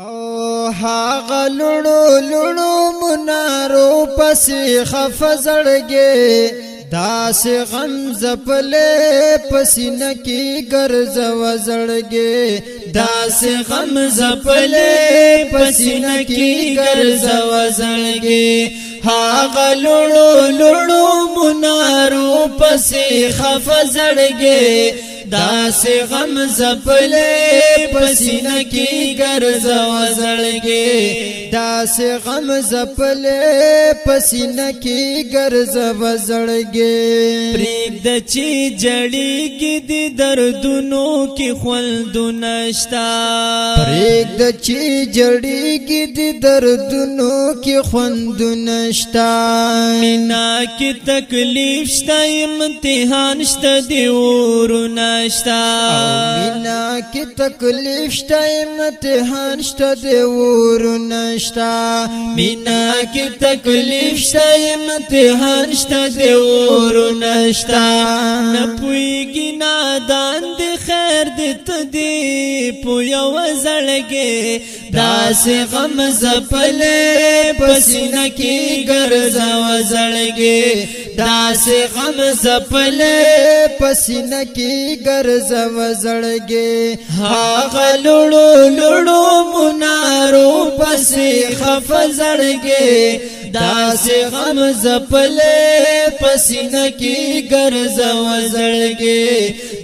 او هاغه لړو لړو منارو پسې خفزړګي داس غم زپلې پسینه کې ګرځو زړګي داس غم زپلې پسینه کې ګرځو زړګي هاغه لړو لړو منارو پسې خفزړګي داس غم زپلې پسینه کې ګرځو زړګي داس غم زپلې پسینه کې ګرځو زړګي پرېږ د چې جړېږي د دردونو کې خوند نشتا پرېږ د چې جړېږي د دردونو کې خوند نشتا مینا کې تکلیف شته امتحان شته د اورونه مینا کی تکلیف شتا امتحان شتا دی ورونه شتا مینا کی تکلیف شتا امتحان شتا دی ورونه شتا نپویږي نادان دی خیر دی تدی پویا وزړګي داس غم زپلې پسینه کی ګرځا وزړګي داس غم زپلې پسینه کی ګرځو زړګي هاغه لړو لړو منارو پسې خفزړګي داس غم زپلې پسینه کې ګرځو زړګي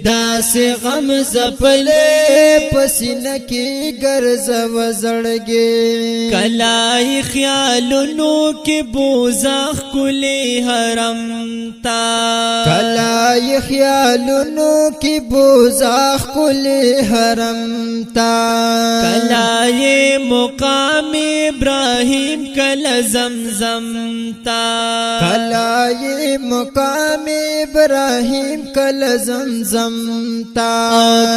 داس غم زپلې پسینه کې ګرځو زړګي کلای خیالونو کې بوزخ کلی حرم تا کلای خیالونو کې بوزخ کلی حرم تا کلای مقام ابراهیم کل زمزم تا کلای مقام ابراهیم کل زمزم تا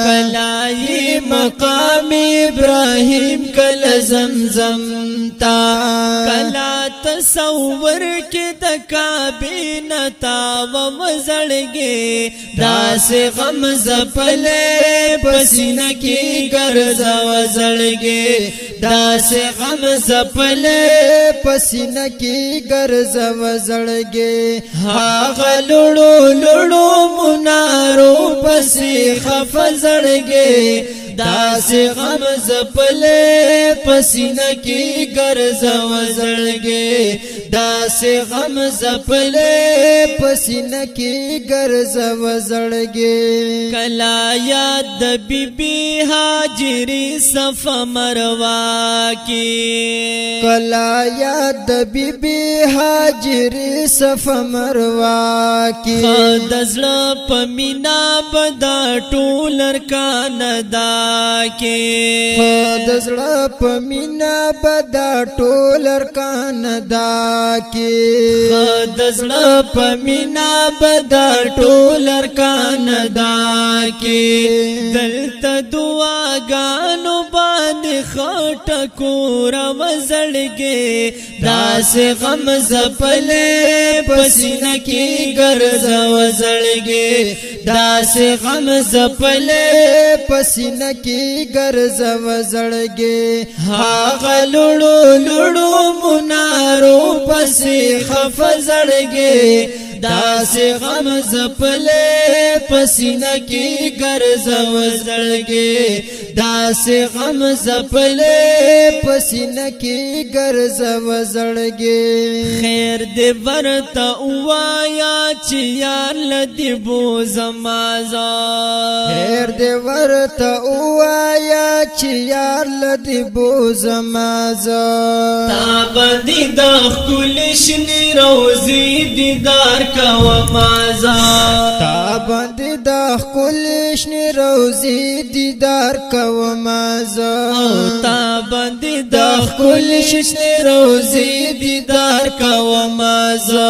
کلای مقام ابراهیم کل زمزم تا کلا تصور کې د کعبه نتا و مزړګي داس غم زپلې پسینه کې ګرځو زړګي داس غم زپلې پسینه کې ګرځو زړګي هاغه لړو لړو منارو پسې خفزړګي داس غم زپلې پسینه کې ګرځو زړګي داس غم زپلې پسینه کې ګرځو زړګي کلا یاد د بیبي هاجری صفا مروه کې کلا یاد د بیبي هاجری صفا مروه کې د زړه په مینا بدا ټول ارکان دا کې د زړه په مینا بدا ټول ارکان دا کې د زړه په مینا بدا ټول ارکان دا کې دلته دعاګانو باندې خټه کور وزړګي داس غم زپلې پسینه کې ګرځو زړګي داس غم زپلې پسینه کې ګرځو زړګي هاغه لړو لړو منارو پسې خفزړګي داس غم زپلې پسینه کې ګرځو زړګي داس غم زپلې پسینه کې ګرځو زړګي خیر دې ورته وایا چې یار لدی بو زمازا خیر دې ورته وایا چې یار لدی بو زمازا تا باندې د خپل شنی روزي دیدار کو مازا تا باندې د خپل شنی روزي دیدار کو مازا تا باندې د خپل شنی روزي دیدار کو مازا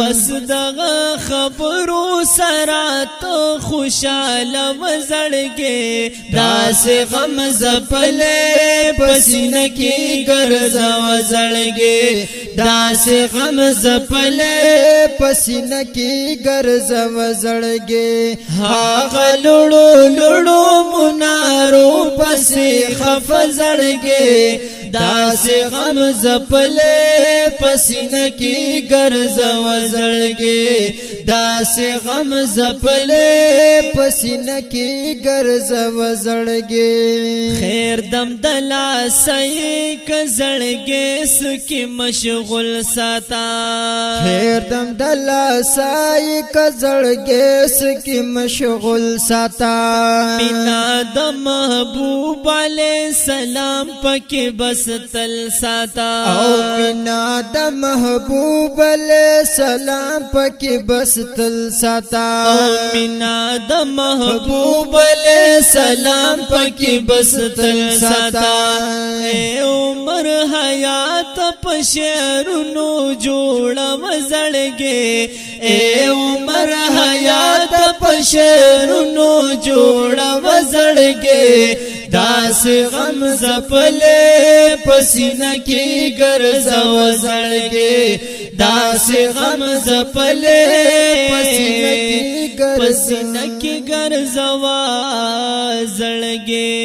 بس دغه خبرو سره ته خوشاله وزړګي داس غم زپلې پسینه کې ګرځو زړګي داس غم زپلې پسینه کی ګرځو زړګي هاغه لړو لړو منارو پسې خف زړګي داسې غم زپلې پسینه کی ګرځو زړګي داسې غم زپلې پسینه کی ګرځو زړګي خیر دم دلا سې ک زړګي سکی مشغول ساتا خیر دم دلا سای ک زړګي سکی مشغول ساتا مینا د محبوب علیہ السلام پکې بس تل ساتا او مینا د محبوب علیہ السلام پکې بس تل ساتا او مینا د محبوب علیہ السلام پکې بس تل ساتا اے عمر حیات پشیرونو جوړ وزړګي اے عمر حیات پشیرونو جوړ وزړګي داس غم زپلې پسینه کې ګرځو زړګي داس غم زپلې پسینه کې ګرځو زړګي